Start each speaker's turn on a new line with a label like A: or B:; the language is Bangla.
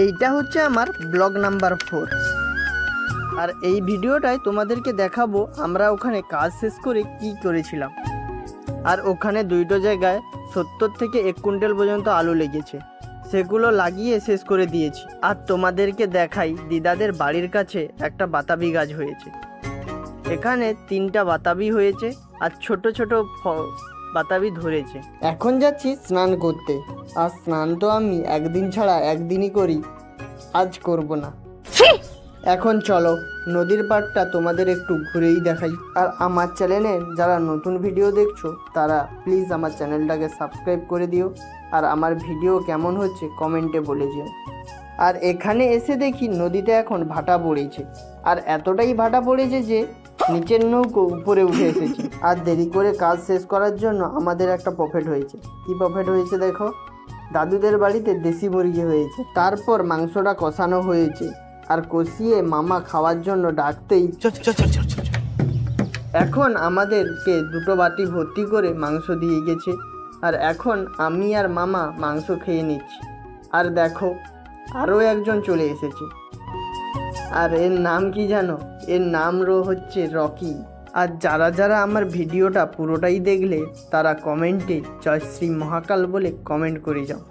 A: এইটা হচ্ছে আমার ব্লগ নাম্বার 4। আর এই ভিডিওটায় তোমাদেরকে দেখাবো আমরা ওখানে কাজ শেষ করে কি করেছিলাম। আর ওখানে দুটো জায়গায় 70 থেকে 1 কুইন্টাল পর্যন্ত আলু লেগেছে, সেগুলো লাগিয়ে শেষ করে দিয়েছি। আর তোমাদেরকে দেখাই দিদাদের বাড়ির কাছে একটা বাতাবি গাছ হয়েছে। এখানে 3টা বাতাবি হয়েছে আর ছোট ছোট বাতাবি ধরেছে। এখন যাচ্ছি স্নান করতে। আর স্নান তো আমি একদিন ছাড়া একদিনই করি, আজ করব না। এখন চলো নদীর পাড়টা তোমাদের একটু ঘুরেই দেখাই। আর আমার চ্যানেলে যারা নতুন ভিডিও দেখছো তারা প্লিজ আমার চ্যানেলটাকে সাবস্ক্রাইব করে দিও। আর আমার ভিডিও কেমন হচ্ছে কমেন্টে বলে যেও। আর এখানে এসে দেখি নদীতে এখন ভাটা পড়েছে, আর এতটাই ভাটা পড়েছে যে নিচের নৌকো উপরে উঠে এসেছে। আর দেরি করে কাজ শেষ করার জন্য আমাদের একটা প্রফিট হয়েছে। কি প্রফিট হয়েছে দেখো, দাদুদের বাড়িতে দেশি মুরগি হয়েছে। তারপর মাংসটা কষানো হয়েছে, আর কষিয়ে মামা খাওয়ার জন্য ডাকতেই এখন আমাদেরকে 2টো বাটি ভর্তি করে মাংস দিয়ে গেছে। আর এখন আমি আর মামা মাংস খেয়ে নিচ্ছি। আর দেখো আরও একজন চলে এসেছে। আর এর নাম কি জানো? এর নাম হচ্ছে রকি। আর যারা যারা আমার ভিডিওটা পুরোটাই দেখলে তারা কমেন্টে জয় শ্রী মহাকাল বলে কমেন্ট করে যাও।